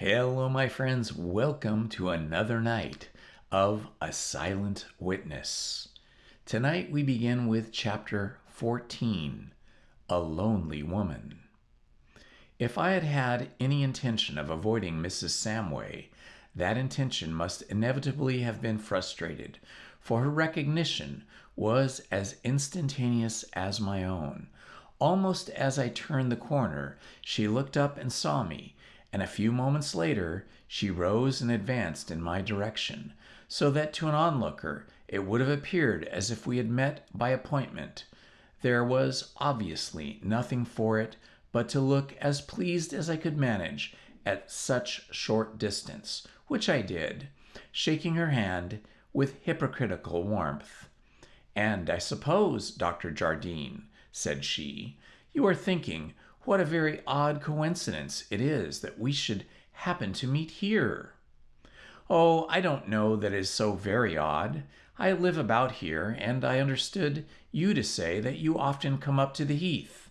Hello, my friends. Welcome to another night of A Silent Witness. Tonight we begin with chapter 14, A Lonely Woman. If I had had any intention of avoiding Mrs. Samway, that intention must inevitably have been frustrated, for her recognition was as instantaneous as my own. Almost as I turned the corner, she looked up and saw me, and a few moments later she rose and advanced in my direction, so that to an onlooker it would have appeared as if we had met by appointment. There was obviously nothing for it but to look as pleased as I could manage at such short distance, which I did, shaking her hand with hypocritical warmth. "And I suppose, Dr. Jardine," said she, "you are thinking what a very odd coincidence it is that we should happen to meet here." "Oh, I don't know that it is so very odd. I live about here, and I understood you to say that you often come up to the Heath.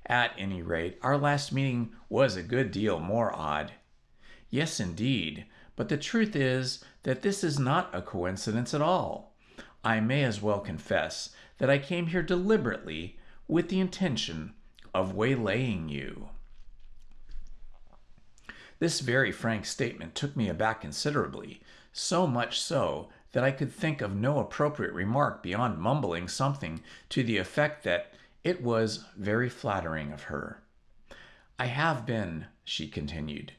At any rate, our last meeting was a good deal more odd." "Yes, indeed, but the truth is that this is not a coincidence at all. I may as well confess that I came here deliberately with the intention of waylaying you." This very frank statement took me aback considerably, so much so that I could think of no appropriate remark beyond mumbling something to the effect that it was very flattering of her. "I have been," she continued,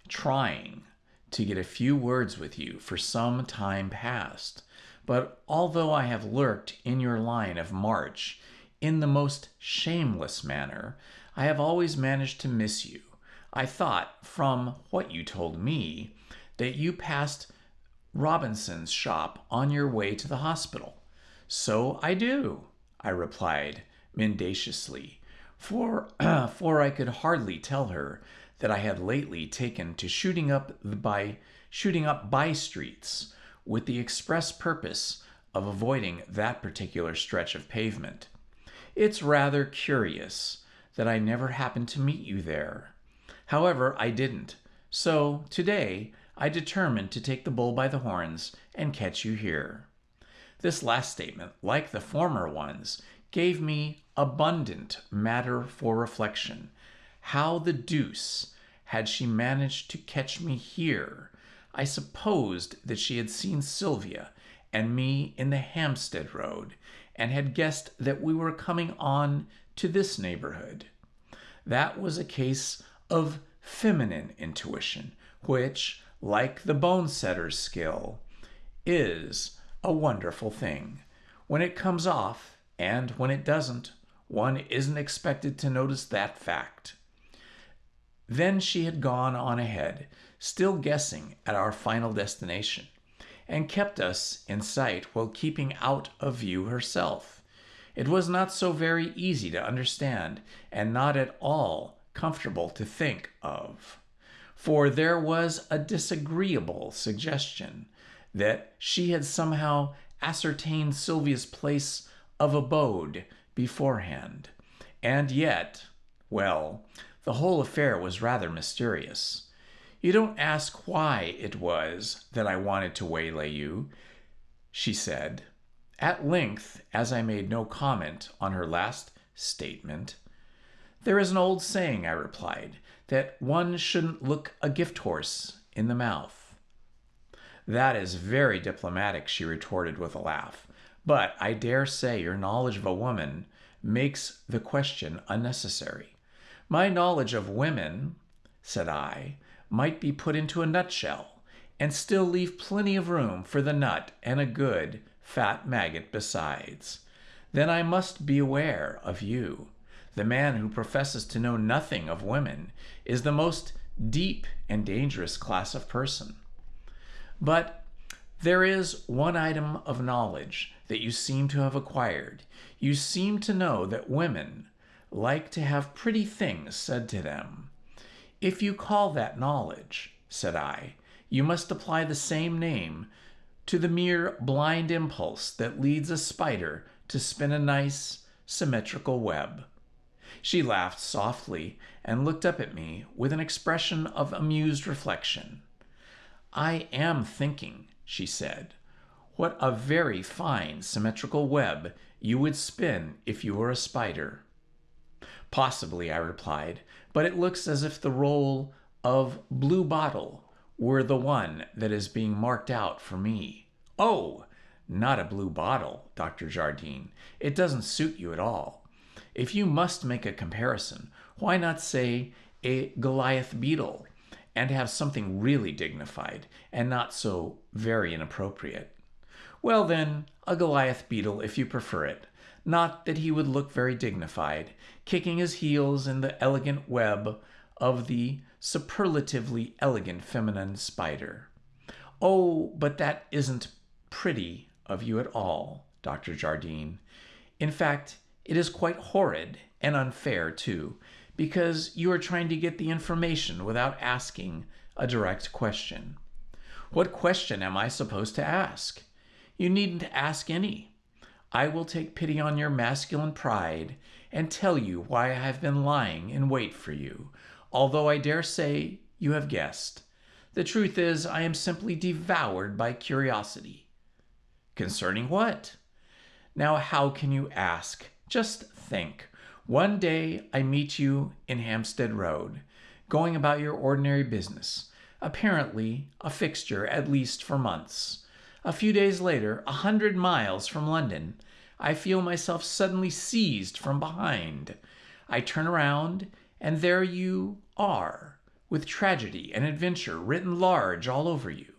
"trying to get a few words with you for some time past, but although I have lurked in your line of march in the most shameless manner, I have always managed to miss you. I thought, from what you told me, that you passed Robinson's shop on your way to the hospital." "So I do," I replied mendaciously, for I could hardly tell her that I had lately taken to shooting up by streets with the express purpose of avoiding that particular stretch of pavement. "It's rather curious that I never happened to meet you there. However, I didn't. So today I determined to take the bull by the horns and catch you here." This last statement, like the former ones, gave me abundant matter for reflection. How the deuce had she managed to catch me here? I supposed that she had seen Sylvia and me in the Hampstead Road, and had guessed that we were coming on to this neighborhood. That was a case of feminine intuition, which, like the bone setter's skill, is a wonderful thing. When it comes off, and when it doesn't, one isn't expected to notice that fact. Then she had gone on ahead, still guessing at our final destination, and kept us in sight while keeping out of view herself. It was not so very easy to understand, and not at all comfortable to think of, for there was a disagreeable suggestion that she had somehow ascertained Sylvia's place of abode beforehand. And yet, well, the whole affair was rather mysterious. "You don't ask why it was that I wanted to waylay you," she said, at length, as I made no comment on her last statement. "There is an old saying," I replied, "that one shouldn't look a gift horse in the mouth." "That is very diplomatic," she retorted with a laugh, "but I dare say your knowledge of a woman makes the question unnecessary." "My knowledge of women," said I, "might be put into a nutshell, and still leave plenty of room for the nut and a good, fat maggot besides. Then I must be aware of you. The man who professes to know nothing of women is the most deep and dangerous class of person. But there is one item of knowledge that you seem to have acquired. You seem to know that women like to have pretty things said to them. If you call that knowledge," said I, "you must apply the same name to the mere blind impulse that leads a spider to spin a nice, symmetrical web." She laughed softly and looked up at me with an expression of amused reflection. I am thinking, she said, what a very fine symmetrical web you would spin if you were a spider. Possibly, I replied, but it looks as if the role of blue bottle were the one that is being marked out for me. Oh, not a blue bottle, Dr. Jardine. It doesn't suit you at all. If you must make a comparison, why not say a Goliath beetle and have something really dignified and not so very inappropriate? Well then, a Goliath beetle if you prefer it. Not that he would look very dignified, kicking his heels in the elegant web of the superlatively elegant feminine spider. Oh, but that isn't pretty of you at all, Dr. Jardine. In fact, it is quite horrid and unfair, too, because you are trying to get the information without asking a direct question. What question am I supposed to ask? You needn't ask any. I will take pity on your masculine pride and tell you why I have been lying in wait for you, although I dare say you have guessed. The truth is, I am simply devoured by curiosity. Concerning what? Now, how can you ask? Just think. One day I meet you in Hampstead Road, going about your ordinary business, apparently a fixture at least for months. A few days later, 100 miles from London, I feel myself suddenly seized from behind. I turn around, and there you are, with tragedy and adventure written large all over you.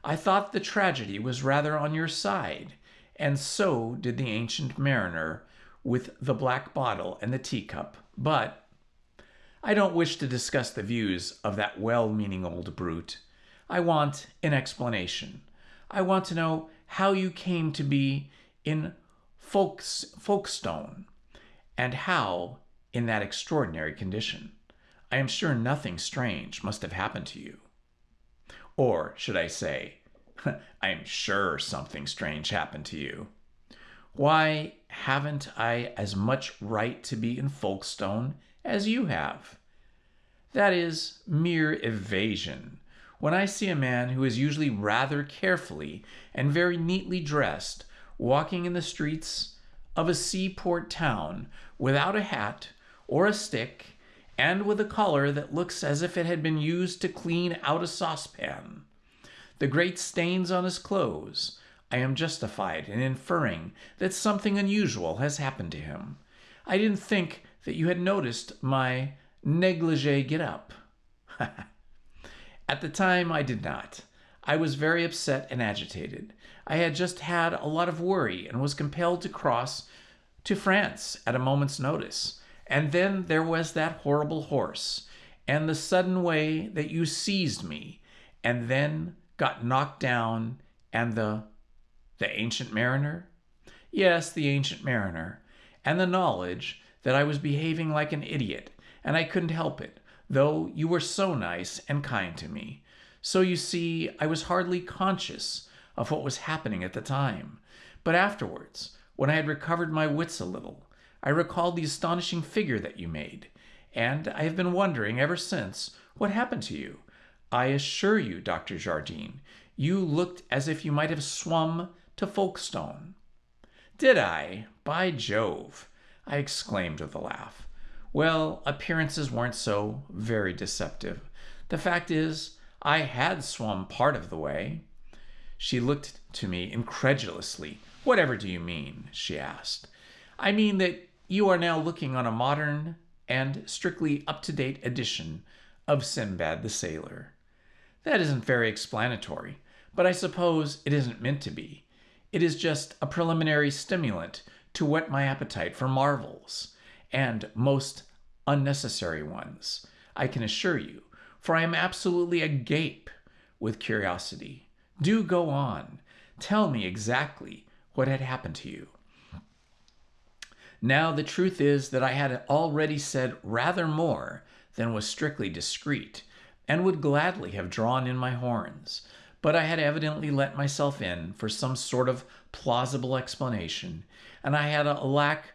I thought the tragedy was rather on your side, and so did the ancient mariner with the black bottle and the teacup, but I don't wish to discuss the views of that well-meaning old brute. I want an explanation. I want to know how you came to be in Folkestone, and how in that extraordinary condition. I am sure nothing strange must have happened to you. Or should I say, I am sure something strange happened to you. Why, haven't I as much right to be in Folkestone as you have? That is mere evasion. When I see a man who is usually rather carefully and very neatly dressed, walking in the streets of a seaport town without a hat or a stick, and with a collar that looks as if it had been used to clean out a saucepan, the great stains on his clothes, I am justified in inferring that something unusual has happened to him. I didn't think that you had noticed my negligee get-up. At the time, I did not. I was very upset and agitated. I had just had a lot of worry and was compelled to cross to France at a moment's notice. And then there was that horrible horse, and the sudden way that you seized me, and then got knocked down, and the ancient mariner? Yes, the ancient mariner, and the knowledge that I was behaving like an idiot, and I couldn't help it, though you were so nice and kind to me. So you see, I was hardly conscious of what was happening at the time. But afterwards, when I had recovered my wits a little, I recalled the astonishing figure that you made, and I have been wondering ever since what happened to you. I assure you, Dr. Jardine, you looked as if you might have swum to Folkestone. Did I? By Jove! I exclaimed with a laugh. Well, appearances weren't so very deceptive. The fact is, I had swum part of the way. She looked to me incredulously. Whatever do you mean? She asked. I mean that you are now looking on a modern and strictly up-to-date edition of Sinbad the Sailor. That isn't very explanatory, but I suppose it isn't meant to be. It is just a preliminary stimulant to whet my appetite for marvels, and most unnecessary ones, I can assure you, for I am absolutely agape with curiosity. Do go on. Tell me exactly what had happened to you. Now, the truth is that I had already said rather more than was strictly discreet, and would gladly have drawn in my horns, but I had evidently let myself in for some sort of plausible explanation, and I had a lack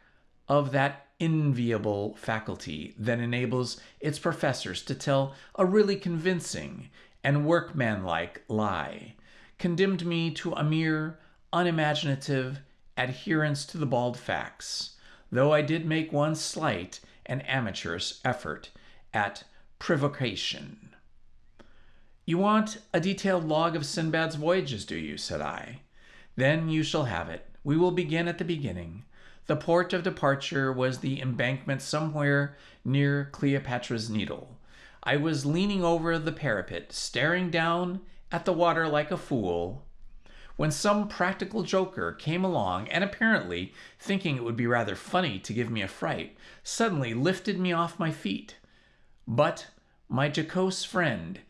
of that enviable faculty that enables its professors to tell a really convincing and workmanlike lie, condemned me to a mere unimaginative adherence to the bald facts, though I did make one slight and amateurish effort at provocation. "You want a detailed log of Sinbad's voyages, do you?" said I. "Then you shall have it. We will begin at the beginning. The port of departure was the embankment somewhere near Cleopatra's Needle. I was leaning over the parapet, staring down at the water like a fool, when some practical joker came along and, apparently thinking it would be rather funny to give me a fright, suddenly lifted me off my feet. But my jocose friend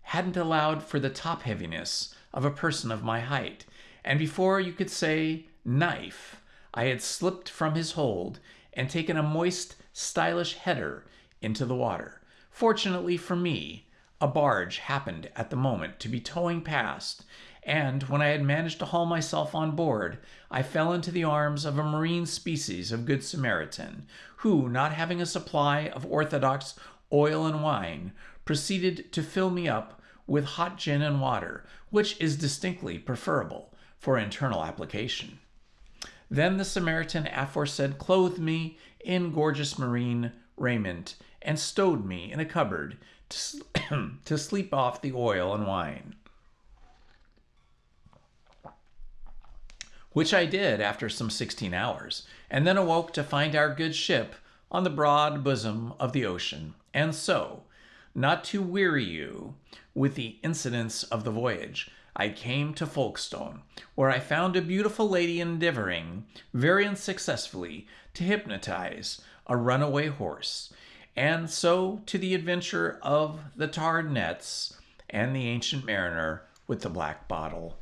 hadn't allowed for the top-heaviness of a person of my height, and before you could say knife, I had slipped from his hold and taken a moist, stylish header into the water. Fortunately for me, a barge happened at the moment to be towing past, and when I had managed to haul myself on board, I fell into the arms of a marine species of Good Samaritan, who, not having a supply of orthodox oil and wine, proceeded to fill me up with hot gin and water, which is distinctly preferable for internal application. Then the Samaritan aforesaid clothed me in gorgeous marine raiment and stowed me in a cupboard to sleep off the oil and wine, which I did after some 16 hours, and then awoke to find our good ship on the broad bosom of the ocean. And so, not to weary you with the incidents of the voyage, I came to Folkestone, where I found a beautiful lady endeavoring, very unsuccessfully, to hypnotize a runaway horse, and so to the adventure of the tarred nets and the ancient mariner with the black bottle.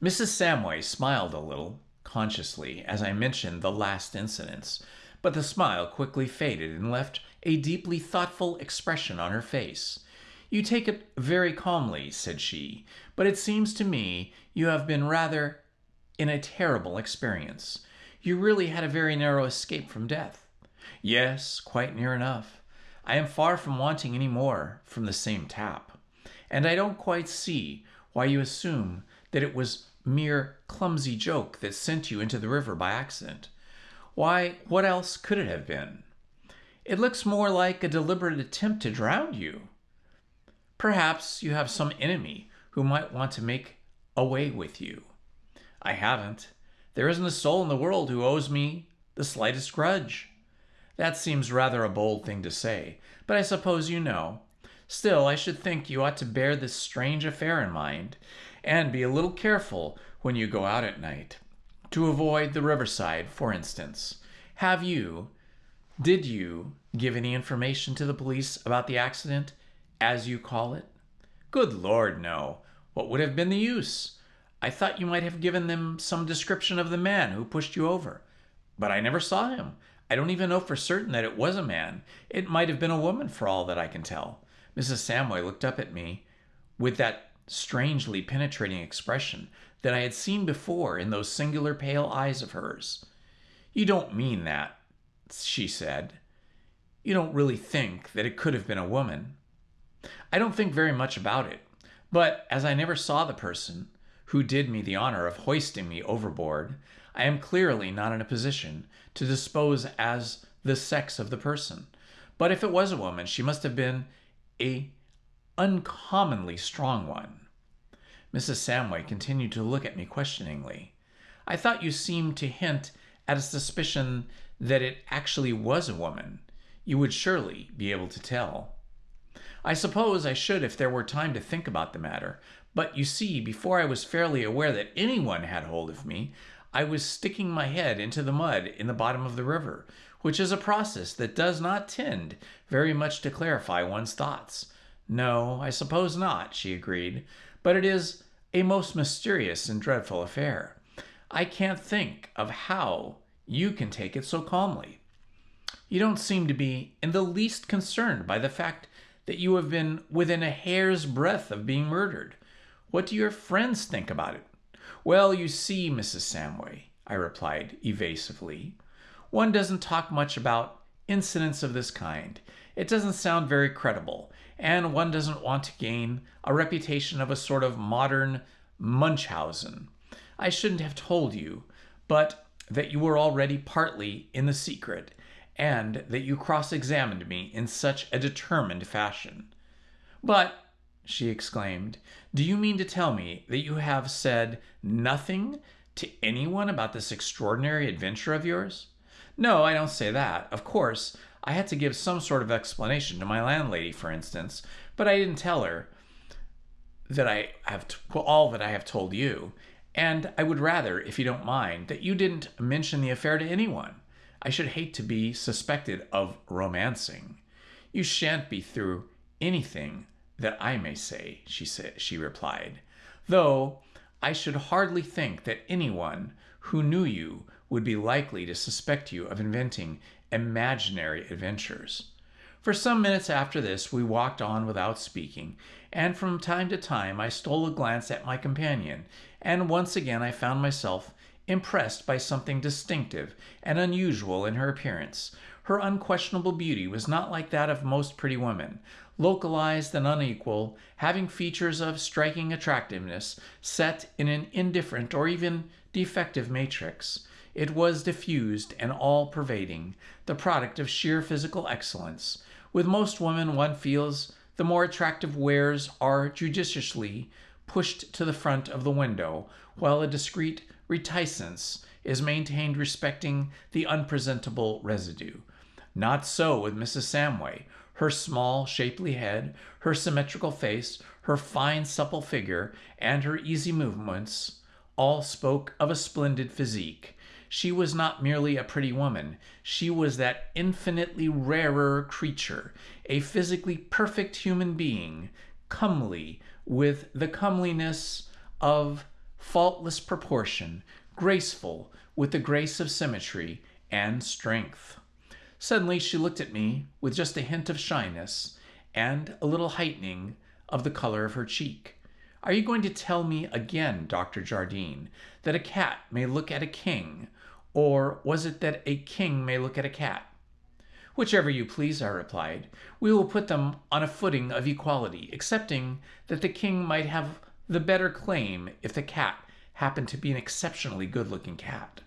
Mrs. Samway smiled a little, consciously, as I mentioned the last incidents, but the smile quickly faded and left a deeply thoughtful expression on her face. "You take it very calmly," said she, "but it seems to me you have been rather in a terrible experience. You really had a very narrow escape from death." "Yes, quite near enough. I am far from wanting any more from the same tap. And I don't quite see why you assume that it was mere clumsy joke that sent you into the river by accident. Why, what else could it have been? It looks more like a deliberate attempt to drown you. Perhaps you have some enemy who might want to make away with you." "I haven't. There isn't a soul in the world who owes me the slightest grudge." "That seems rather a bold thing to say, but I suppose you know. Still, I should think you ought to bear this strange affair in mind, and be a little careful when you go out at night. To avoid the riverside, for instance. Did you give any information to the police about the accident, as you call it?" "Good Lord, no. What would have been the use? I thought you might have given them some description of the man who pushed you over." "But I never saw him. I don't even know for certain that it was a man. It might have been a woman for all that I can tell." Mrs. Samway looked up at me with that strangely penetrating expression that I had seen before in those singular pale eyes of hers. "You don't mean that," she said. "You don't really think that it could have been a woman?" "I don't think very much about it. But as I never saw the person who did me the honor of hoisting me overboard, I am clearly not in a position to dispose as the sex of the person. But if it was a woman, she must have been a uncommonly strong one." Mrs. Samway continued to look at me questioningly. "I thought you seemed to hint at a suspicion that it actually was a woman. You would surely be able to tell." "I suppose I should if there were time to think about the matter. But you see, before I was fairly aware that anyone had hold of me, I was sticking my head into the mud in the bottom of the river, which is a process that does not tend very much to clarify one's thoughts." "No, I suppose not," she agreed. "But it is a most mysterious and dreadful affair. I can't think of how you can take it so calmly. You don't seem to be in the least concerned by the fact that you have been within a hair's breadth of being murdered. What do your friends think about it?" "Well, you see, Mrs. Samway, I replied evasively. One doesn't talk much about incidents of this kind. It doesn't sound very credible, and one doesn't want to gain a reputation of a sort of modern Munchausen. I shouldn't have told you, but that you were already partly in the secret, and that you cross-examined me in such a determined fashion. But, she exclaimed, do you mean to tell me that you have said nothing to anyone about this extraordinary adventure of yours? No, I don't say that. Of course, I had to give some sort of explanation to my landlady, for instance, but I didn't tell her that all that I have told you. And I would rather, if you don't mind, that you didn't mention the affair to anyone. I should hate to be suspected of romancing. You shan't be through anything that I may say, she replied, though I should hardly think that anyone who knew you would be likely to suspect you of inventing imaginary adventures. For some minutes after this, we walked on without speaking, and from time to time I stole a glance at my companion, and once again I found myself impressed by something distinctive and unusual in her appearance. Her unquestionable beauty was not like that of most pretty women, localized and unequal, having features of striking attractiveness set in an indifferent or even defective matrix. It was diffused and all-pervading, the product of sheer physical excellence. With most women, one feels the more attractive wares are judiciously pushed to the front of the window, while a discreet reticence is maintained respecting the unpresentable residue. Not so with Mrs. Samway. Her small, shapely head, her symmetrical face, her fine, supple figure, and her easy movements all spoke of a splendid physique. She was not merely a pretty woman. She was that infinitely rarer creature, a physically perfect human being, comely with the comeliness of faultless proportion, graceful with the grace of symmetry and strength. Suddenly she looked at me with just a hint of shyness and a little heightening of the color of her cheek. Are you going to tell me again, Dr. Jardine, that a cat may look at a king, or was it that a king may look at a cat? Whichever you please, I replied. We will put them on a footing of equality, excepting that the king might have the better claim if the cat happened to be an exceptionally good-looking cat.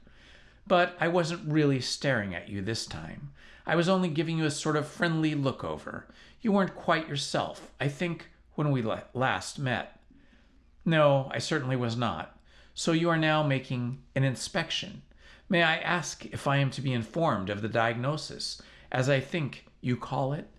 But I wasn't really staring at you this time. I was only giving you a sort of friendly look over. You weren't quite yourself, I think, when we last met. No, I certainly was not. So you are now making an inspection. May I ask if I am to be informed of the diagnosis, as I think you call it?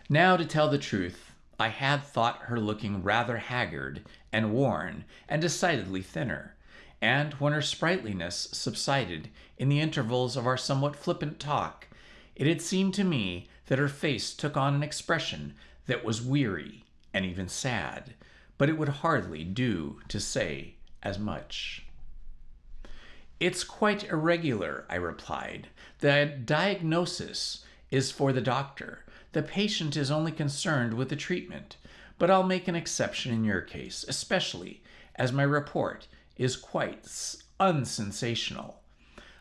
Now, to tell the truth, I had thought her looking rather haggard and worn and decidedly thinner, and when her sprightliness subsided in the intervals of our somewhat flippant talk, it had seemed to me that her face took on an expression that was weary and even sad, but it would hardly do to say as much. It's quite irregular, I replied. The diagnosis is for the doctor. The patient is only concerned with the treatment. But I'll make an exception in your case, especially as my report is quite unsensational.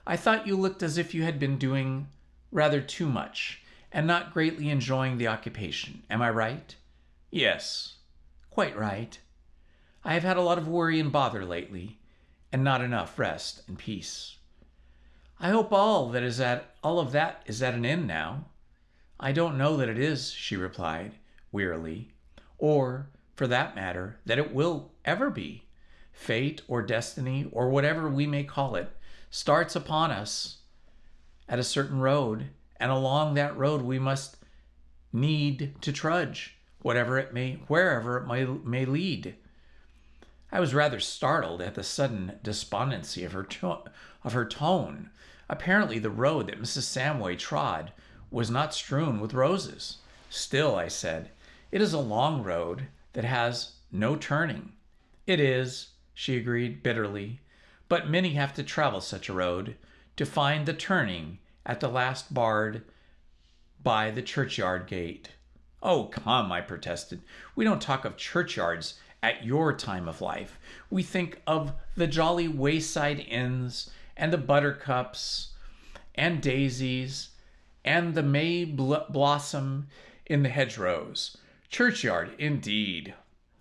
I thought you looked as if you had been doing rather too much and not greatly enjoying the occupation. Am I right? Yes, quite right. I have had a lot of worry and bother lately, and not enough rest and peace. I hope all of that is at an end now. I don't know that it is, she replied, wearily, or, for that matter, that it will ever be. Fate or destiny, or whatever we may call it, starts upon us at a certain road, and along that road we must need to trudge, wherever it may lead. I was rather startled at the sudden despondency of her tone. Apparently the road that Mrs. Samway trod was not strewn with roses. Still, I said, it is a long road that has no turning. It is, she agreed bitterly, but many have to travel such a road to find the turning at the last barred by the churchyard gate. Oh, come, I protested. We don't talk of churchyards At your time of life, we think of the jolly wayside inns and the buttercups and daisies and the May blossom in the hedgerows. Churchyard, indeed.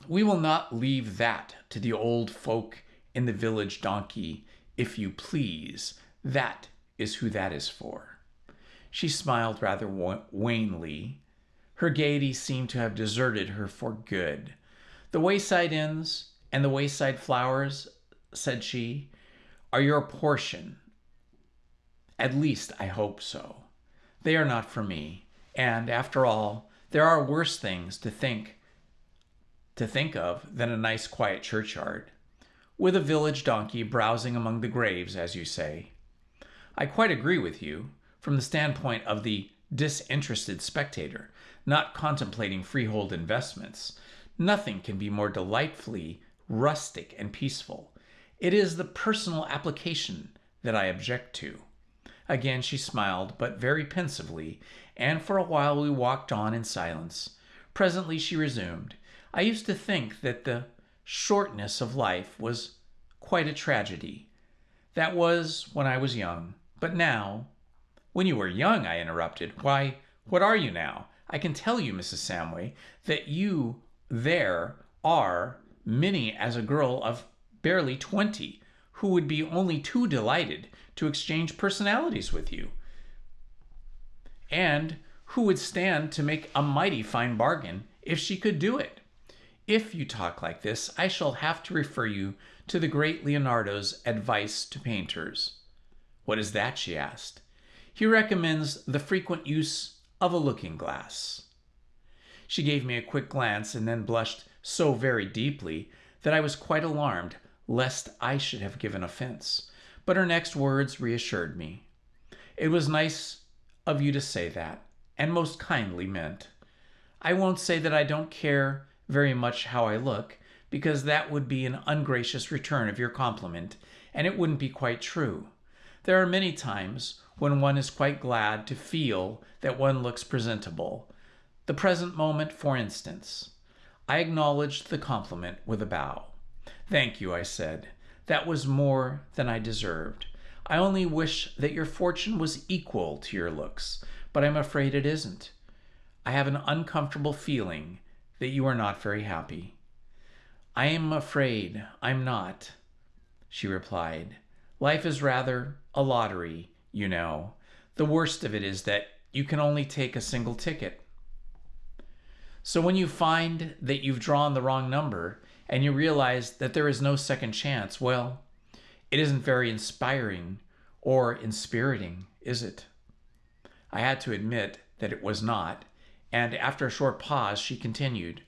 We will not leave that to the old folk in the village donkey, if you please. That is who that is for. She smiled rather wanly. Her gaiety seemed to have deserted her for good. The wayside inns and the wayside flowers, said she, are your portion. At least I hope so. They are not for me, and after all, there are worse things to think of than a nice quiet churchyard, with a village donkey browsing among the graves, as you say. I quite agree with you, from the standpoint of the disinterested spectator, not contemplating freehold investments. Nothing can be more delightfully rustic and peaceful. It is the personal application that I object to. Again she smiled, but very pensively, and for a while we walked on in silence. Presently she resumed. I used to think that the shortness of life was quite a tragedy. That was when I was young. But now— When you were young, I interrupted. Why, what are you now? I can tell you, Mrs. Samway, that you there are Minnie as a girl of barely 20, who would be only too delighted to exchange personalities with you, and who would stand to make a mighty fine bargain if she could do it. If you talk like this, I shall have to refer you to the great Leonardo's advice to painters. What is that? She asked. He recommends the frequent use of a looking-glass. She gave me a quick glance and then blushed so very deeply that I was quite alarmed lest I should have given offense. But her next words reassured me. It was nice of you to say that, and most kindly meant. I won't say that I don't care very much how I look, because that would be an ungracious return of your compliment, and it wouldn't be quite true. There are many times when one is quite glad to feel that one looks presentable. The present moment, for instance. I acknowledged the compliment with a bow. Thank you, I said. That was more than I deserved. I only wish that your fortune was equal to your looks, but I'm afraid it isn't. I have an uncomfortable feeling that you are not very happy. I am afraid I'm not, she replied. Life is rather a lottery, you know. The worst of it is that you can only take a single ticket. So when you find that you've drawn the wrong number and you realize that there is no second chance, well, it isn't very inspiring or inspiriting, is it? I had to admit that it was not, and after a short pause, she continued,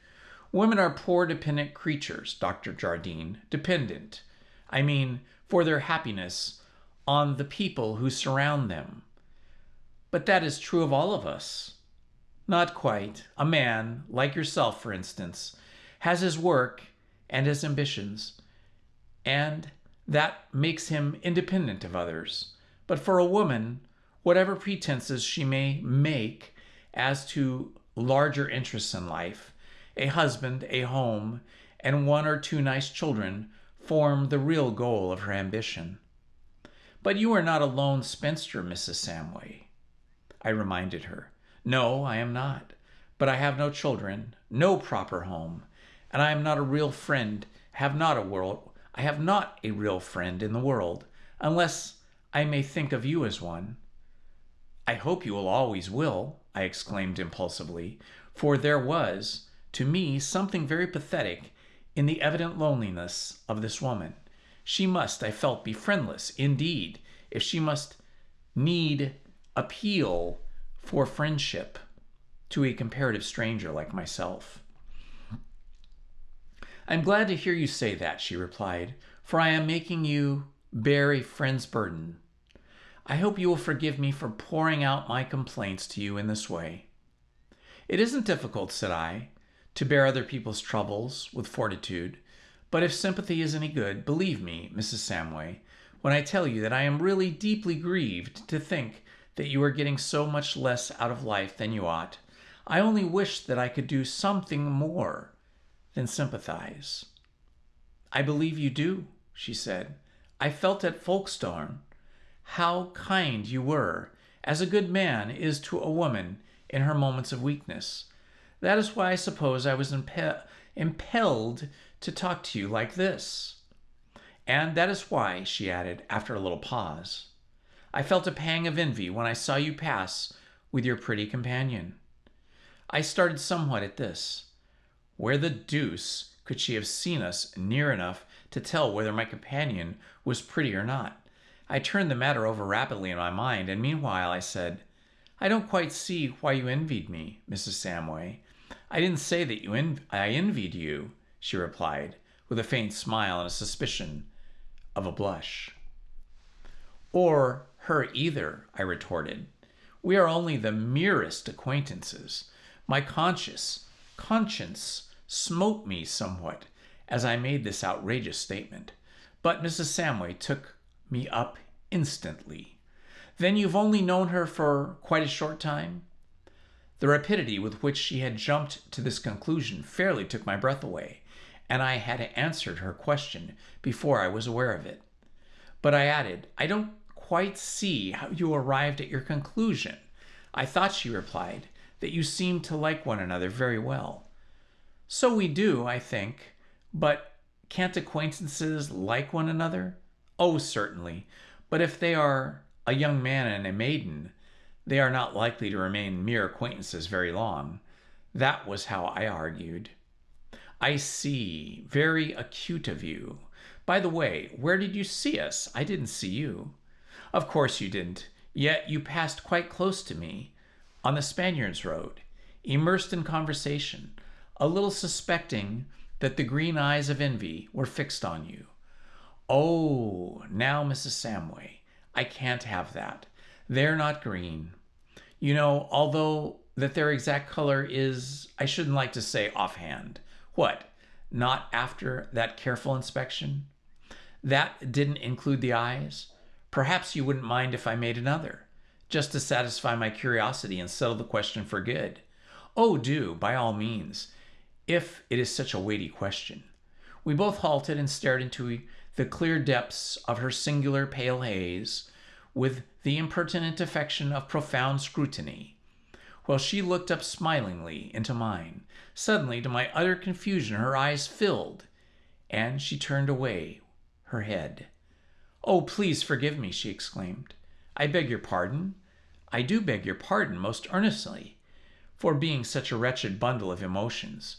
Women are poor dependent creatures, Dr. Jardine. Dependent, I mean, for their happiness on the people who surround them. But that is true of all of us. Not quite. A man, like yourself, for instance, has his work and his ambitions, and that makes him independent of others. But for a woman, whatever pretenses she may make as to larger interests in life, a husband, a home, and one or two nice children form the real goal of her ambition. But you are not a lone spinster, Mrs. Samway, I reminded her. No, I am not. But I have no children, no proper home, and I am not a real friend, I have not a real friend in the world, unless I may think of you as one. I hope you always will, I exclaimed impulsively, for there was, to me, something very pathetic in the evident loneliness of this woman. She must, I felt, be friendless, indeed, if she must need appeal for friendship to a comparative stranger like myself. I'm glad to hear you say that, she replied, for I am making you bear a friend's burden. I hope you will forgive me for pouring out my complaints to you in this way. It isn't difficult, said I, to bear other people's troubles with fortitude, but if sympathy is any good, believe me, Mrs. Samway, when I tell you that I am really deeply grieved to think that you are getting so much less out of life than you ought. I only wish that I could do something more than sympathize. I believe you do, she said. I felt at Folkestone how kind you were, as a good man is to a woman in her moments of weakness. That is why I suppose I was impelled to talk to you like this. And that is why, she added after a little pause, I felt a pang of envy when I saw you pass with your pretty companion. I started somewhat at this. Where the deuce could she have seen us near enough to tell whether my companion was pretty or not? I turned the matter over rapidly in my mind, and meanwhile I said, I don't quite see why you envied me, Mrs. Samway. I didn't say that I envied you, she replied, with a faint smile and a suspicion of a blush. Or her either, I retorted. We are only the merest acquaintances. My conscience smote me somewhat as I made this outrageous statement, but Mrs. Samway took me up instantly. Then you've only known her for quite a short time? The rapidity with which she had jumped to this conclusion fairly took my breath away, and I had answered her question before I was aware of it. But I added, I don't quite see how you arrived at your conclusion. I thought, she replied, that you seemed to like one another very well. So we do, I think, but can't acquaintances like one another? Oh, certainly, but if they are a young man and a maiden, they are not likely to remain mere acquaintances very long. That was how I argued. I see. Very acute of you. By the way, where did you see us? I didn't see you. Of course you didn't, yet you passed quite close to me, on the Spaniards' Road, immersed in conversation, a little suspecting that the green eyes of envy were fixed on you. Oh, now, Mrs. Samway, I can't have that. They're not green. You know, although that their exact color is, I shouldn't like to say offhand. What, not after that careful inspection? That didn't include the eyes? Perhaps you wouldn't mind if I made another, just to satisfy my curiosity and settle the question for good. Oh, do, by all means, if it is such a weighty question. We both halted and stared into the clear depths of her singular pale haze with the impertinent affection of profound scrutiny, while she looked up smilingly into mine. Suddenly, to my utter confusion, her eyes filled, and she turned away her head. Oh, please forgive me, she exclaimed. I beg your pardon. I do beg your pardon most earnestly for being such a wretched bundle of emotions.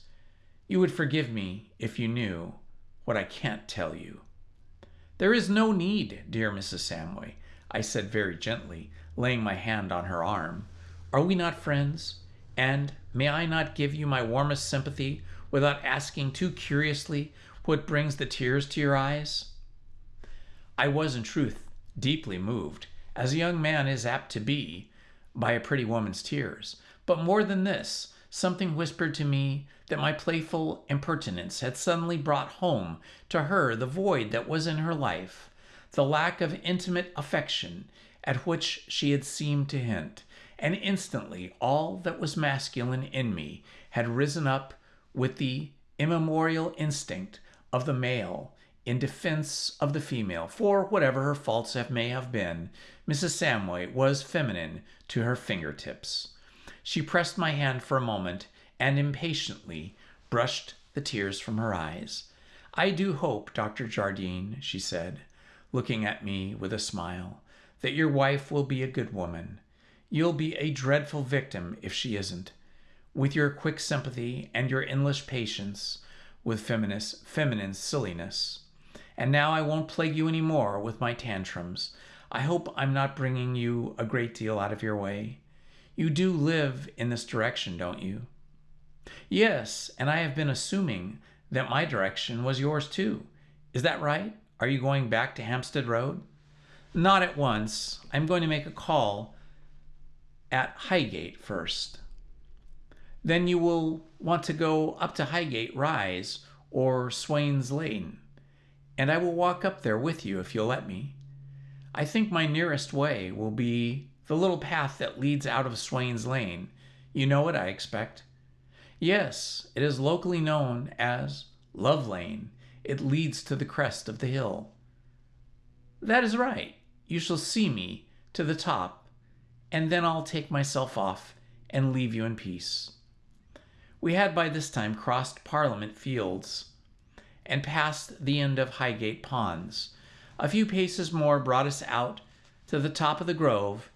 You would forgive me if you knew what I can't tell you. There is no need, dear Mrs. Samway, I said very gently, laying my hand on her arm. Are we not friends? And may I not give you my warmest sympathy without asking too curiously what brings the tears to your eyes? I was, in truth, deeply moved, as a young man is apt to be, by a pretty woman's tears. But more than this, something whispered to me that my playful impertinence had suddenly brought home to her the void that was in her life, the lack of intimate affection at which she had seemed to hint, and instantly all that was masculine in me had risen up with the immemorial instinct of the male in defense of the female. For whatever her faults may have been, Mrs. Samway was feminine to her fingertips. She pressed my hand for a moment and impatiently brushed the tears from her eyes. I do hope, Dr. Jardine, she said, looking at me with a smile, that your wife will be a good woman. You'll be a dreadful victim if she isn't. With your quick sympathy and your endless patience with feminine silliness. And now I won't plague you any more with my tantrums. I hope I'm not bringing you a great deal out of your way. You do live in this direction, don't you? Yes, and I have been assuming that my direction was yours too. Is that right? Are you going back to Hampstead Road? Not at once. I'm going to make a call at Highgate first. Then you will want to go up to Highgate Rise or Swains Lane, and I will walk up there with you if you'll let me. I think my nearest way will be the little path that leads out of Swains Lane. You know it, I expect. Yes, it is locally known as Love Lane. It leads to the crest of the hill. That is right. You shall see me to the top, and then I'll take myself off and leave you in peace. We had by this time crossed Parliament Fields and passed the end of Highgate Ponds. A few paces more brought us out to the top of the grove,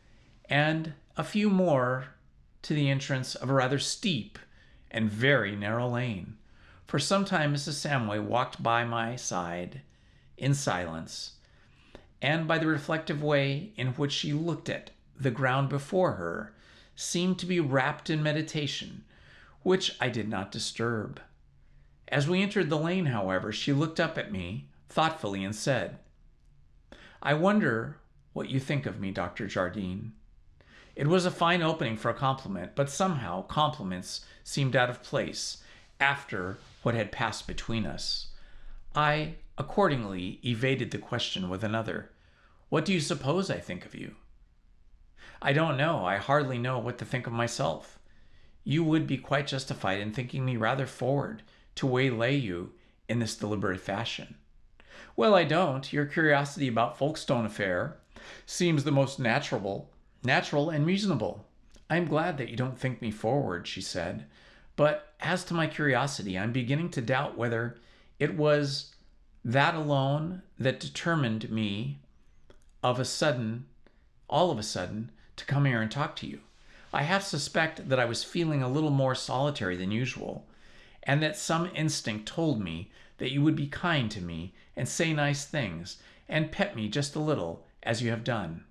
and a few more to the entrance of a rather steep and very narrow lane. For some time Mrs. Samway walked by my side in silence, and by the reflective way in which she looked at the ground before her, seemed to be wrapped in meditation, which I did not disturb. As we entered the lane, however, she looked up at me thoughtfully and said, "I wonder what you think of me, Dr. Jardine." It was a fine opening for a compliment, but somehow compliments seemed out of place after what had passed between us. I accordingly evaded the question with another. "What do you suppose I think of you?" "I don't know. I hardly know what to think of myself. You would be quite justified in thinking me rather forward to waylay you in this deliberate fashion." "Well, I don't. Your curiosity about Folkestone affair seems the most natural and reasonable. I am glad that you don't think me forward," she said. "But as to my curiosity, I'm beginning to doubt whether it was that alone that determined me all of a sudden, to come here and talk to you. I half suspect that I was feeling a little more solitary than usual, and that some instinct told me that you would be kind to me and say nice things and pet me just a little, as you have done."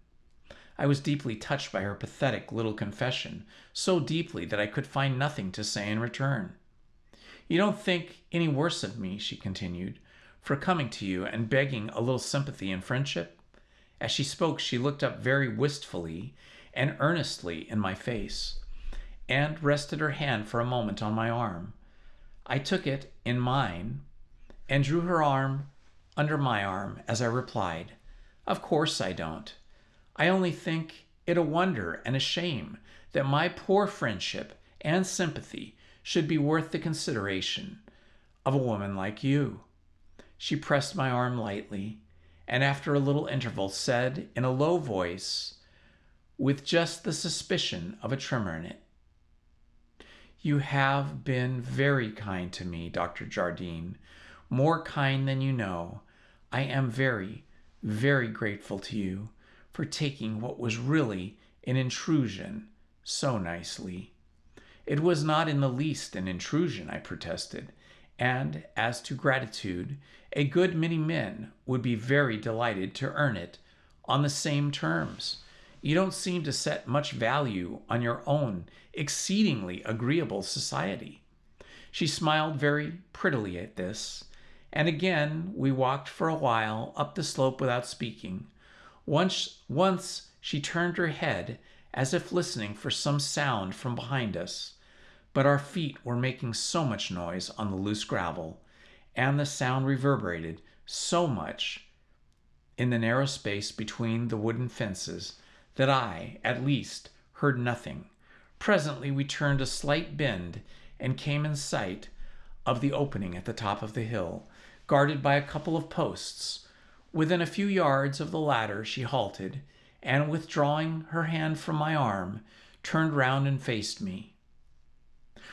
I was deeply touched by her pathetic little confession, so deeply that I could find nothing to say in return. "You don't think any worse of me," she continued, "for coming to you and begging a little sympathy and friendship?" As she spoke, she looked up very wistfully and earnestly in my face, and rested her hand for a moment on my arm. I took it in mine and drew her arm under my arm as I replied, "Of course I don't. I only think it a wonder and a shame that my poor friendship and sympathy should be worth the consideration of a woman like you." She pressed my arm lightly, and after a little interval said in a low voice, with just the suspicion of a tremor in it, "You have been very kind to me, Dr. Jardine, more kind than you know. I am very, very grateful to you for taking what was really an intrusion so nicely." "It was not in the least an intrusion," I protested, "and as to gratitude, a good many men would be very delighted to earn it on the same terms. You don't seem to set much value on your own exceedingly agreeable society." She smiled very prettily at this, and again we walked for a while up the slope without speaking. Once she turned her head as if listening for some sound from behind us, but our feet were making so much noise on the loose gravel, and the sound reverberated so much in the narrow space between the wooden fences that I, at least, heard nothing. Presently we turned a slight bend and came in sight of the opening at the top of the hill, guarded by a couple of posts. Within a few yards of the latter she halted, and withdrawing her hand from my arm, turned round and faced me.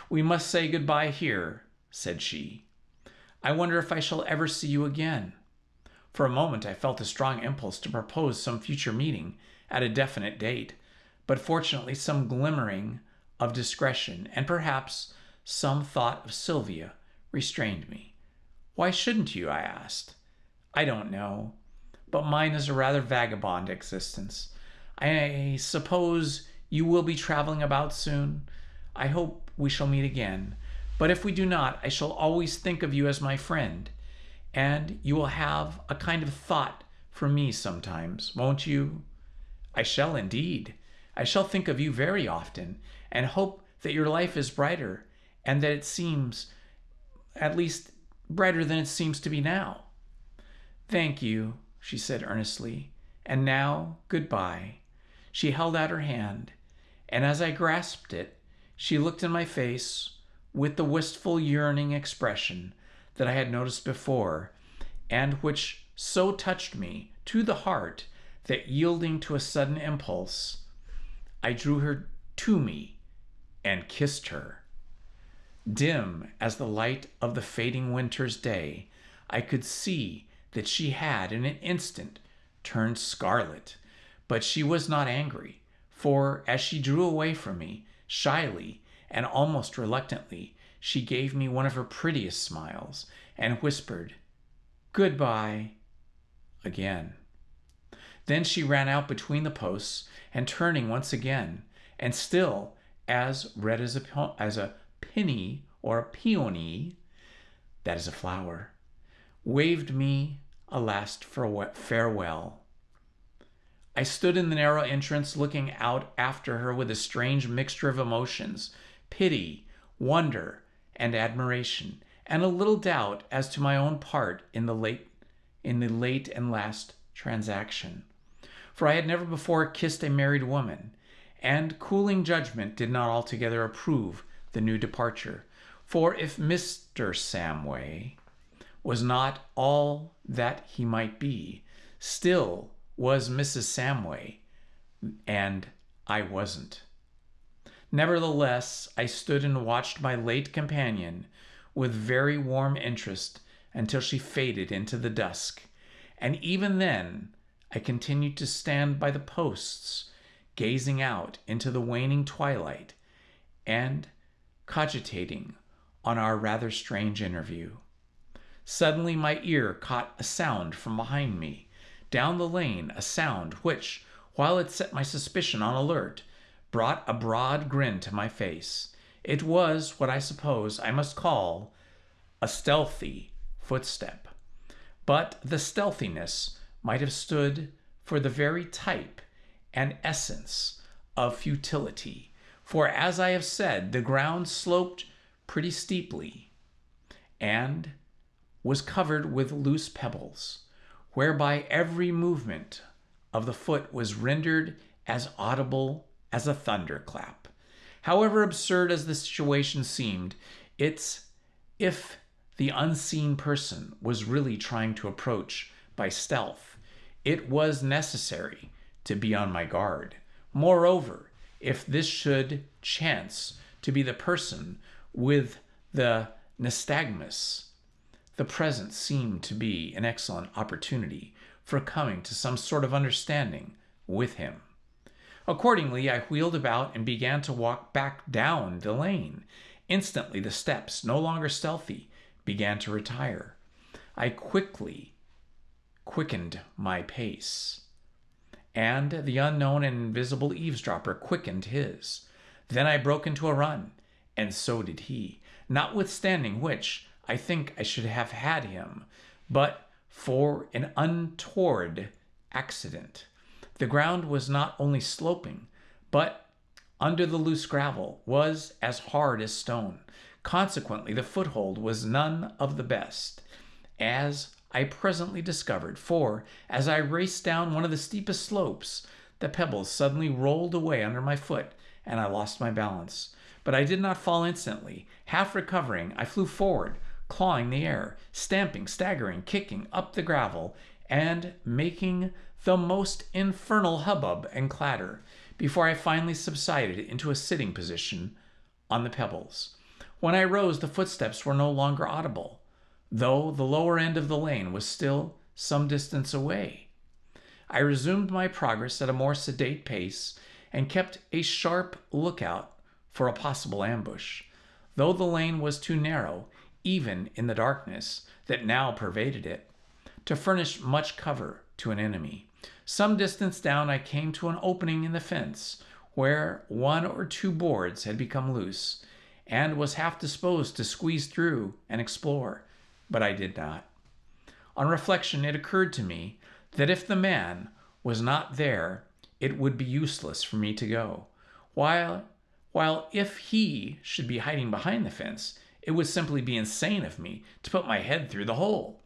"We must say good-bye here," said she. "I wonder if I shall ever see you again." For a moment I felt a strong impulse to propose some future meeting at a definite date, but fortunately some glimmering of discretion and perhaps some thought of Sylvia restrained me. "Why shouldn't you?" I asked. "I don't know, but mine is a rather vagabond existence. I suppose you will be traveling about soon. I hope we shall meet again, but if we do not, I shall always think of you as my friend, and you will have a kind of thought for me sometimes, won't you?" "I shall indeed. I shall think of you very often, and hope that your life is brighter, and that it seems, at least, brighter than it seems to be now." "Thank you," she said earnestly. "And now, goodbye." She held out her hand, and as I grasped it, she looked in my face with the wistful, yearning expression that I had noticed before, and which so touched me to the heart that, yielding to a sudden impulse, I drew her to me and kissed her. Dim as the light of the fading winter's day, I could see that she had in an instant turned scarlet, but she was not angry, for as she drew away from me, shyly and almost reluctantly, she gave me one of her prettiest smiles and whispered, "Goodbye," again. Then she ran out between the posts, and turning once again, and still as red as a penny or a peony, that is a flower, waved me a last farewell. I stood in the narrow entrance looking out after her with a strange mixture of emotions, pity, wonder, and admiration, and a little doubt as to my own part in the late and last transaction. For I had never before kissed a married woman, and cooling judgment did not altogether approve the new departure. For if Mr. Samway was not all that he might be, still was Mrs. Samway, and I wasn't. Nevertheless, I stood and watched my late companion with very warm interest until she faded into the dusk, and even then I continued to stand by the posts, gazing out into the waning twilight and cogitating on our rather strange interview. Suddenly my ear caught a sound from behind me, down the lane, a sound which, while it set my suspicion on alert, brought a broad grin to my face. It was what I suppose I must call a stealthy footstep, but the stealthiness might have stood for the very type and essence of futility, for as I have said, the ground sloped pretty steeply and was covered with loose pebbles, whereby every movement of the foot was rendered as audible as a thunderclap. However absurd as the situation seemed, it's if the unseen person was really trying to approach by stealth, it was necessary to be on my guard. Moreover, if this should chance to be the person with the nystagmus, the present seemed to be an excellent opportunity for coming to some sort of understanding with him. Accordingly, I wheeled about and began to walk back down the lane. Instantly, the steps, no longer stealthy, began to retire. I quickly quickened my pace, and the unknown and invisible eavesdropper quickened his. Then I broke into a run, and so did he, notwithstanding which I think I should have had him, but for an untoward accident. The ground was not only sloping, but under the loose gravel was as hard as stone. Consequently, the foothold was none of the best, as I presently discovered, for as I raced down one of the steepest slopes, the pebbles suddenly rolled away under my foot, and I lost my balance. But I did not fall instantly. Half recovering, I flew forward, clawing the air, stamping, staggering, kicking up the gravel, and making the most infernal hubbub and clatter, before I finally subsided into a sitting position on the pebbles. When I rose, the footsteps were no longer audible, though the lower end of the lane was still some distance away. I resumed my progress at a more sedate pace, and kept a sharp lookout for a possible ambush. Though the lane was too narrow, even in the darkness that now pervaded it, to furnish much cover to an enemy. Some distance down I came to an opening in the fence, where one or two boards had become loose, and was half disposed to squeeze through and explore, but I did not. On reflection, it occurred to me that if the man was not there, it would be useless for me to go, while if he should be hiding behind the fence, it would simply be insane of me to put my head through the hole.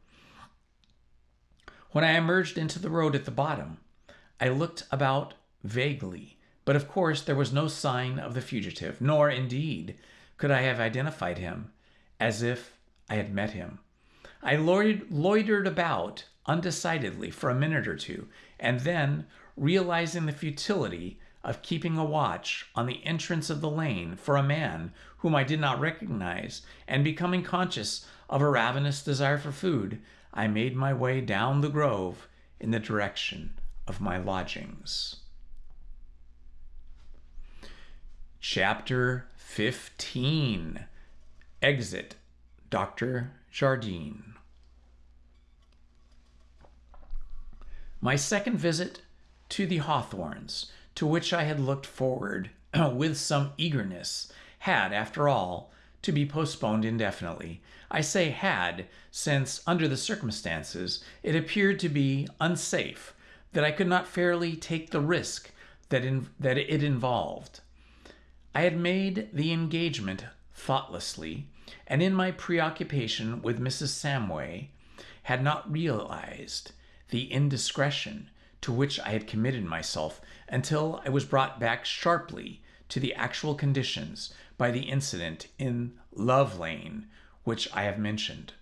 When I emerged into the road at the bottom, I looked about vaguely, but of course there was no sign of the fugitive, nor, indeed, could I have identified him as if I had met him. I loitered about undecidedly for a minute or two, and then, realizing the futility of keeping a watch on the entrance of the lane for a man whom I did not recognize, and becoming conscious of a ravenous desire for food, I made my way down the grove in the direction of my lodgings. Chapter 15. Exit Dr. Jardine. My second visit to the Hawthorns, to which I had looked forward with some eagerness, had, after all, to be postponed indefinitely. I say had, since, under the circumstances, it appeared to be unsafe, that I could not fairly take the risk that it involved. I had made the engagement thoughtlessly, and in my preoccupation with Mrs. Samway, had not realized the indiscretion to which I had committed myself until I was brought back sharply to the actual conditions by the incident in Love Lane, which I have mentioned.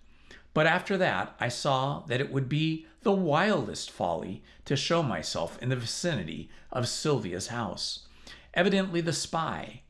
But after that, I saw that it would be the wildest folly to show myself in the vicinity of Sylvia's house. Evidently the spy,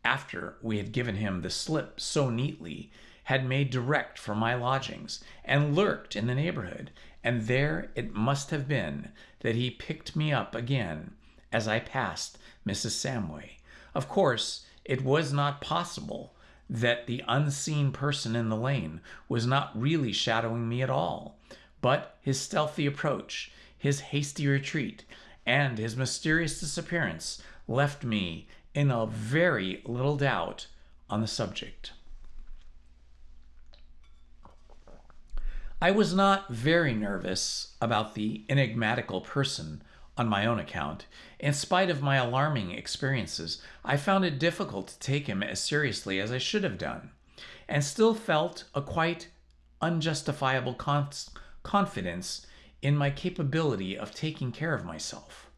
after we had given him the slip so neatly, had made direct for my lodgings and lurked in the neighborhood, and there it must have been that he picked me up again as I passed Mrs. Samway. Of course, it was not possible that the unseen person in the lane was not really shadowing me at all, but his stealthy approach, his hasty retreat, and his mysterious disappearance left me in a very little doubt on the subject. I was not very nervous about the enigmatical person on my own account. In spite of my alarming experiences, I found it difficult to take him as seriously as I should have done, and still felt a quite unjustifiable confidence in my capability of taking care of myself.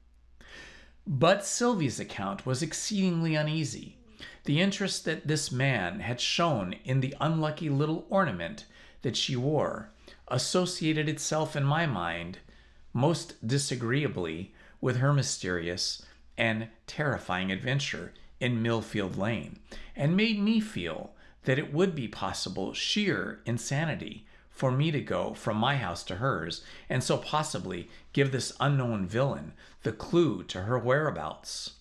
But Sylvia's account was exceedingly uneasy. The interest that this man had shown in the unlucky little ornament that she wore associated itself in my mind most disagreeably with her mysterious and terrifying adventure in Millfield Lane, and made me feel that it would be possible sheer insanity for me to go from my house to hers, and so possibly give this unknown villain the clue to her whereabouts.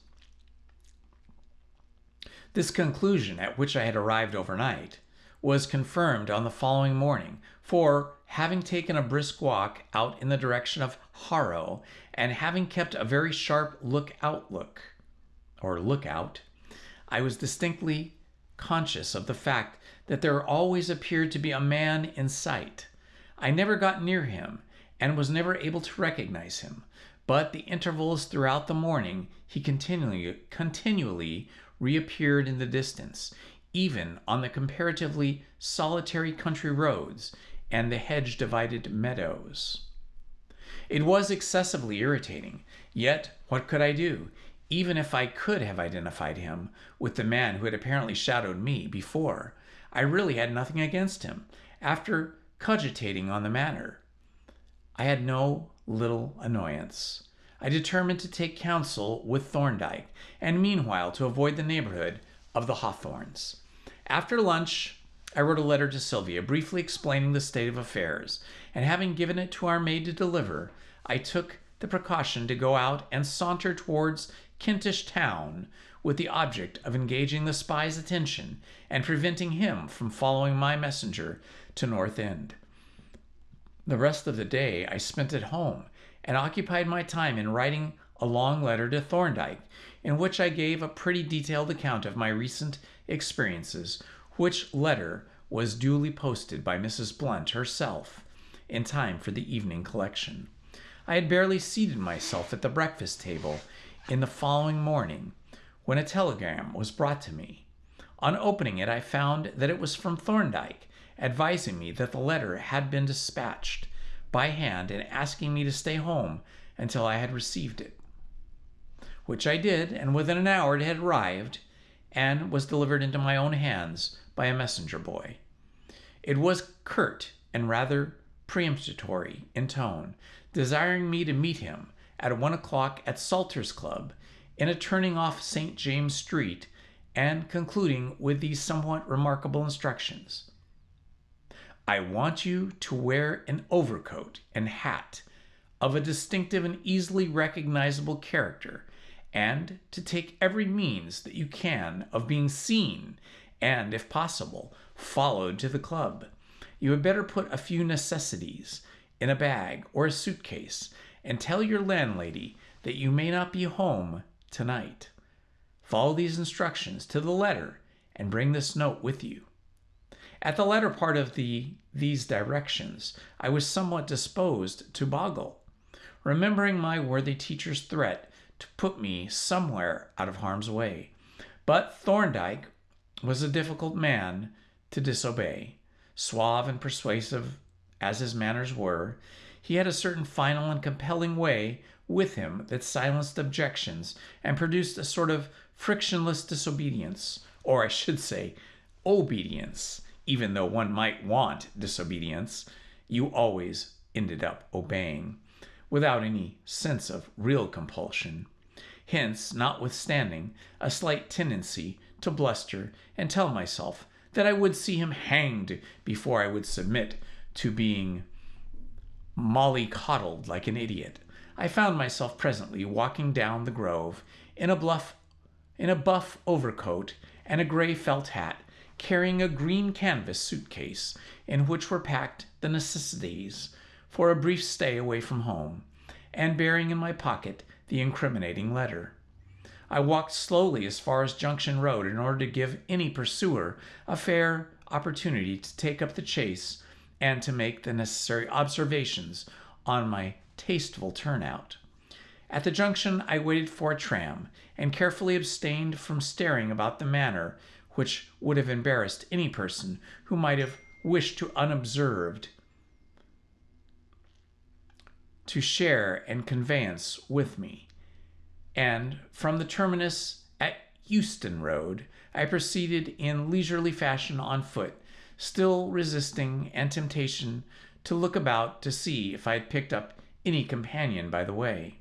This conclusion, at which I had arrived overnight, was confirmed on the following morning, for, having taken a brisk walk out in the direction of Harrow, and having kept a very sharp lookout, I was distinctly conscious of the fact that there always appeared to be a man in sight. I never got near him, and was never able to recognize him, but the intervals throughout the morning he continually reappeared in the distance, even on the comparatively solitary country roads and the hedge-divided meadows. It was excessively irritating, yet what could I do? Even if I could have identified him with the man who had apparently shadowed me before, I really had nothing against him. After cogitating on the matter, I had no little annoyance. I determined to take counsel with Thorndyke, and meanwhile to avoid the neighborhood of the Hawthorns. After lunch, I wrote a letter to Sylvia, briefly explaining the state of affairs, and having given it to our maid to deliver, I took the precaution to go out and saunter towards Kentish Town, with the object of engaging the spy's attention and preventing him from following my messenger to North End. The rest of the day I spent at home, and occupied my time in writing a long letter to Thorndyke, in which I gave a pretty detailed account of my recent experiences, which letter was duly posted by Mrs. Blunt herself in time for the evening collection. I had barely seated myself at the breakfast table in the following morning when a telegram was brought to me. On opening it, I found that it was from Thorndyke, advising me that the letter had been dispatched by hand and asking me to stay home until I had received it, which I did, and within an hour it had arrived, and was delivered into my own hands by a messenger boy. It was curt and rather peremptory in tone, desiring me to meet him at 1 o'clock at Salter's Club in a turning off St. James Street, and concluding with these somewhat remarkable instructions. I want you to wear an overcoat and hat of a distinctive and easily recognizable character, and to take every means that you can of being seen and, if possible, followed to the club. You had better put a few necessities in a bag or a suitcase and tell your landlady that you may not be home tonight. Follow these instructions to the letter and bring this note with you. At the latter part of these directions, I was somewhat disposed to boggle, remembering my worthy teacher's threat to put me somewhere out of harm's way. But Thorndyke was a difficult man to disobey. Suave and persuasive as his manners were, he had a certain final and compelling way with him that silenced objections and produced a sort of frictionless disobedience, or I should say, obedience. Even though one might want disobedience, you always ended up obeying, without any sense of real compulsion. Hence, notwithstanding, a slight tendency to bluster and tell myself that I would see him hanged before I would submit to being mollycoddled like an idiot, I found myself presently walking down the Grove in a buff overcoat and a gray felt hat, carrying a green canvas suitcase in which were packed the necessities for a brief stay away from home, and bearing in my pocket the incriminating letter. I walked slowly as far as Junction Road in order to give any pursuer a fair opportunity to take up the chase and to make the necessary observations on my tasteful turnout. At the junction, I waited for a tram and carefully abstained from staring about the manner which would have embarrassed any person who might have wished to unobserved to share and conveyance with me. And from the terminus at Euston Road, I proceeded in leisurely fashion on foot, still resisting a temptation to look about to see if I had picked up any companion by the way.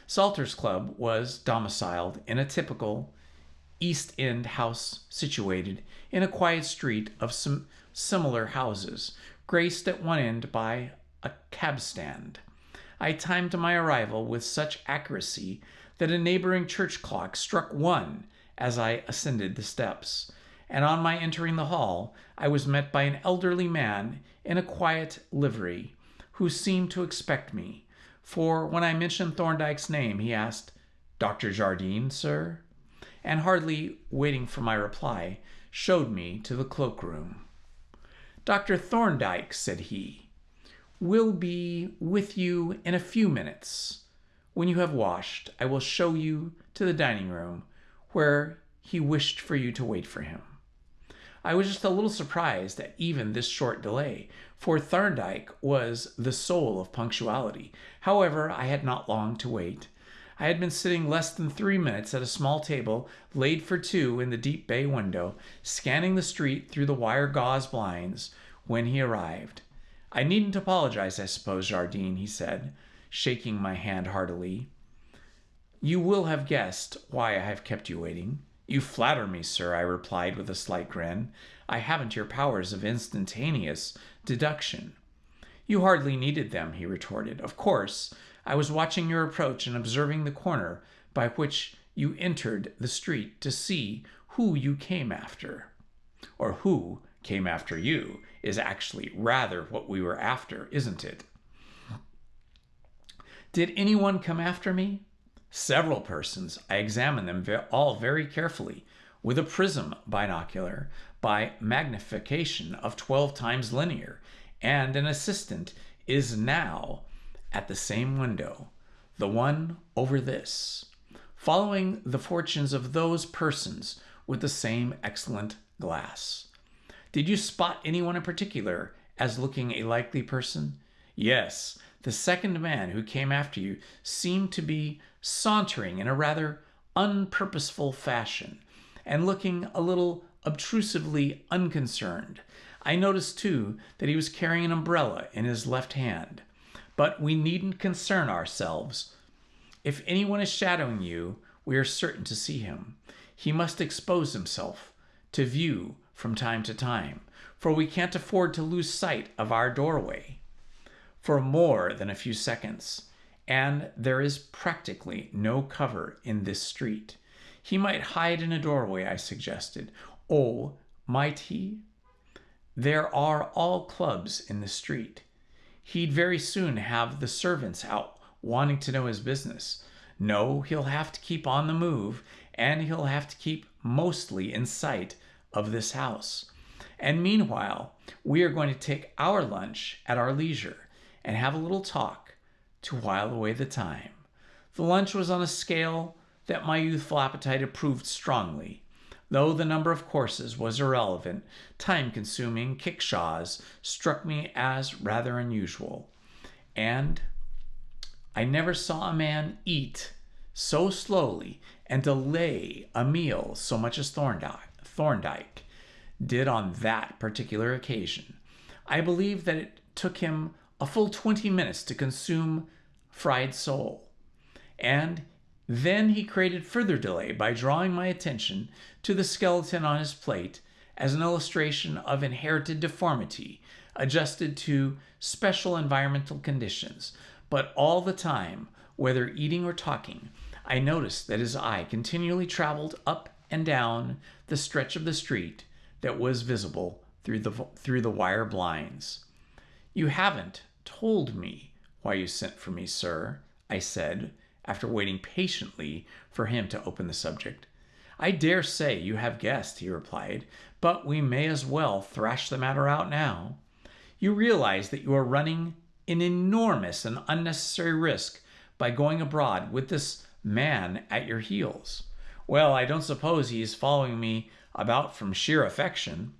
Salter's Club was domiciled in a typical East End house situated in a quiet street of some similar houses, graced at one end by a cab stand. I timed my arrival with such accuracy that a neighboring church clock struck 1 as I ascended the steps, and on my entering the hall, I was met by an elderly man in a quiet livery, who seemed to expect me, for when I mentioned Thorndyke's name, he asked, "Dr. Jardine, sir?" and hardly waiting for my reply, showed me to the cloakroom. "Dr. Thorndyke," said he, "will be with you in a few minutes. When you have washed, I will show you to the dining room, where he wished for you to wait for him." I was just a little surprised at even this short delay, for Thorndyke was the soul of punctuality. However, I had not long to wait. I had been sitting less than 3 minutes at a small table laid for 2 in the deep bay window, scanning the street through the wire gauze blinds, when he arrived. "I needn't apologize, I suppose, Jardine," he said, shaking my hand heartily. "You will have guessed why I have kept you waiting." "You flatter me, sir," I replied with a slight grin. "I haven't your powers of instantaneous deduction." "You hardly needed them," he retorted. "Of course, I was watching your approach and observing the corner by which you entered the street to see who you came after. Or who came after you is actually rather what we were after, isn't it?" "Did anyone come after me?" "Several persons. I examined them all very carefully, with a prism binocular by magnification of 12 times linear, and an assistant is now at the same window, the one over this, following the fortunes of those persons with the same excellent glass." "Did you spot anyone in particular as looking a likely person?" "Yes. The second man who came after you seemed to be sauntering in a rather unpurposeful fashion, and looking a little obtrusively unconcerned. I noticed, too, that he was carrying an umbrella in his left hand. But we needn't concern ourselves. If anyone is shadowing you, we are certain to see him. He must expose himself to view from time to time, for we can't afford to lose sight of our doorway for more than a few seconds, and there is practically no cover in this street. He might hide in a doorway, I suggested. Oh, might he? There are all clubs in the street. He'd very soon have the servants out wanting to know his business. No, he'll have to keep on the move, and he'll have to keep mostly in sight of this house. And meanwhile, we are going to take our lunch at our leisure and have a little talk to while away the time. The lunch was on a scale that my youthful appetite approved strongly. Though the number of courses was irrelevant, time-consuming kickshaws struck me as rather unusual. And I never saw a man eat so slowly and delay a meal so much as Thorndyke did on that particular occasion. I believe that it took him a full 20 minutes to consume fried sole. And then he created further delay by drawing my attention to the skeleton on his plate as an illustration of inherited deformity adjusted to special environmental conditions. But all the time, whether eating or talking, I noticed that his eye continually traveled up and down the stretch of the street that was visible through the wire blinds. "You haven't told me why you sent for me, sir," I said, after waiting patiently for him to open the subject. "I dare say you have guessed," he replied, "but we may as well thrash the matter out now. You realize that you are running an enormous and unnecessary risk by going abroad with this man at your heels. Well, I don't suppose he is following me about from sheer affection."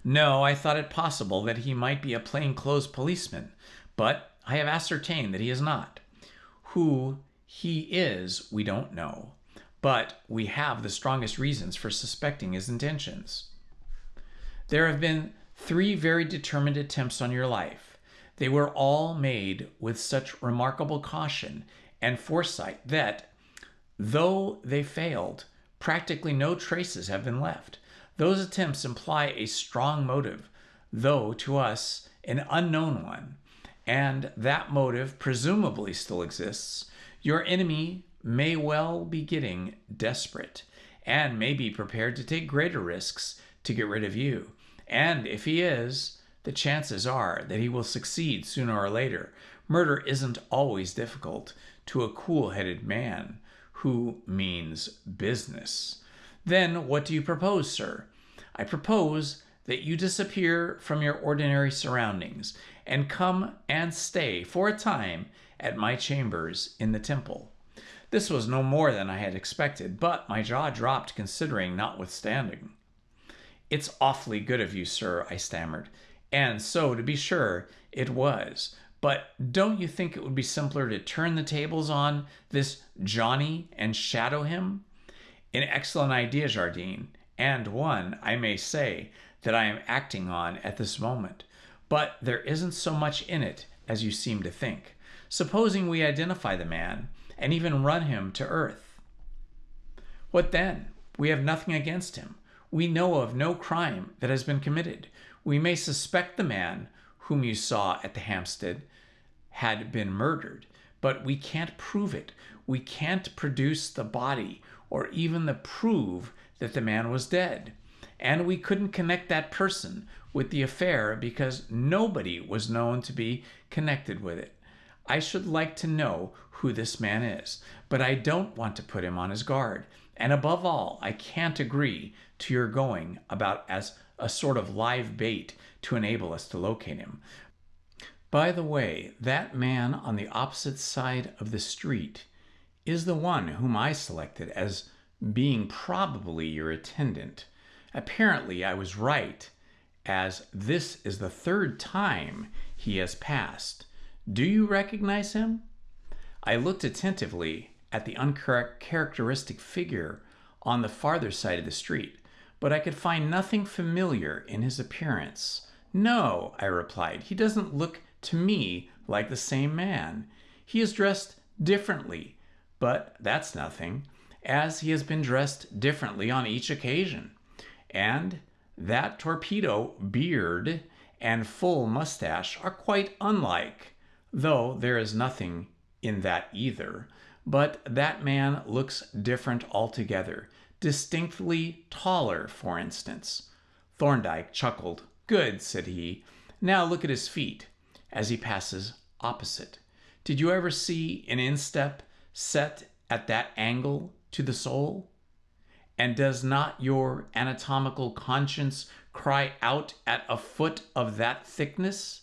"No, I thought it possible that he might be a plainclothes policeman, but I have ascertained that he is not. Who he is, we don't know, but we have the strongest reasons for suspecting his intentions. There have been 3 very determined attempts on your life. They were all made with such remarkable caution and foresight that, though they failed, practically no traces have been left. Those attempts imply a strong motive, though to us an unknown one, and that motive presumably still exists. Your enemy may well be getting desperate and may be prepared to take greater risks to get rid of you. And if he is, the chances are that he will succeed sooner or later. Murder isn't always difficult to a cool-headed man who means business. Then what do you propose, sir?" "I propose that you disappear from your ordinary surroundings and come and stay for a time at my chambers in the Temple." This was no more than I had expected, but my jaw dropped considering notwithstanding. "It's awfully good of you, sir," I stammered. And so, to be sure, it was. But don't you think it would be simpler to turn the tables on this Johnny and shadow him? An excellent idea, Jardine, and one, I may say, that I am acting on at this moment. But there isn't so much in it as you seem to think. Supposing we identify the man and even run him to earth. What then? We have nothing against him. We know of no crime that has been committed. We may suspect the man whom you saw at the Hampstead had been murdered, but we can't prove it. We can't produce the body or even prove that the man was dead. And we couldn't connect that person with the affair because nobody was known to be connected with it. I should like to know who this man is, but I don't want to put him on his guard. And above all, I can't agree to your going about as a sort of live bait to enable us to locate him. By the way, that man on the opposite side of the street is the one whom I selected as being probably your attendant. Apparently, I was right, as this is the 3rd time he has passed. Do you recognize him?" I looked attentively at the uncharacteristic figure on the farther side of the street, but I could find nothing familiar in his appearance. "No," I replied, "he doesn't look to me like the same man. He is dressed differently, but that's nothing, as he has been dressed differently on each occasion. And that torpedo beard and full mustache are quite unlike, though there is nothing in that either. But that man looks different altogether, distinctly taller, for instance." Thorndyke chuckled. "Good," said he. "Now look at his feet as he passes opposite. Did you ever see an instep set at that angle to the sole? And does not your anatomical conscience cry out at a foot of that thickness?"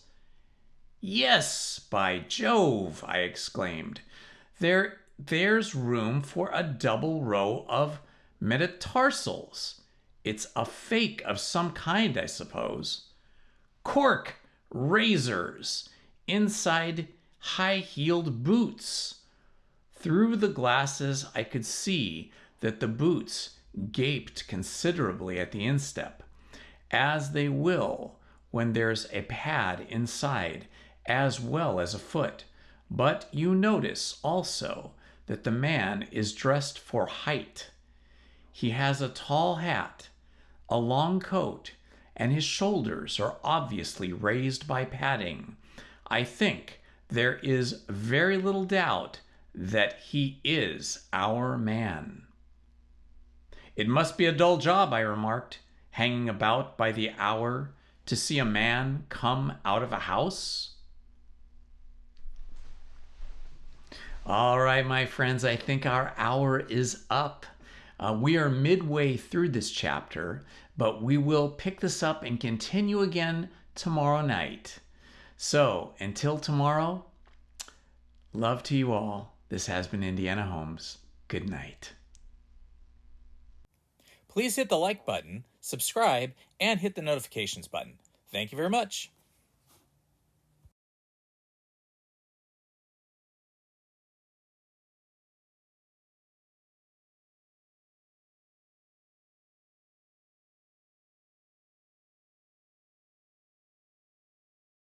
"Yes, by Jove!" I exclaimed. There's room for a double row of metatarsals. It's a fake of some kind, I suppose. Cork razors inside high-heeled boots. Through the glasses, I could see that the boots gaped considerably at the instep, as they will when there's a pad inside as well as a foot. But you notice also that the man is dressed for height. He has a tall hat, a long coat, and his shoulders are obviously raised by padding. I think there is very little doubt that he is our man." "It must be a dull job," I remarked, "hanging about by the hour to see a man come out of a house." All right, my friends, I think our hour is up. We are midway through this chapter, but we will pick this up and continue again tomorrow night. So until tomorrow, love to you all. This has been Indiana Homes. Good night. Please hit the like button, subscribe, and hit the notifications button. Thank you very much.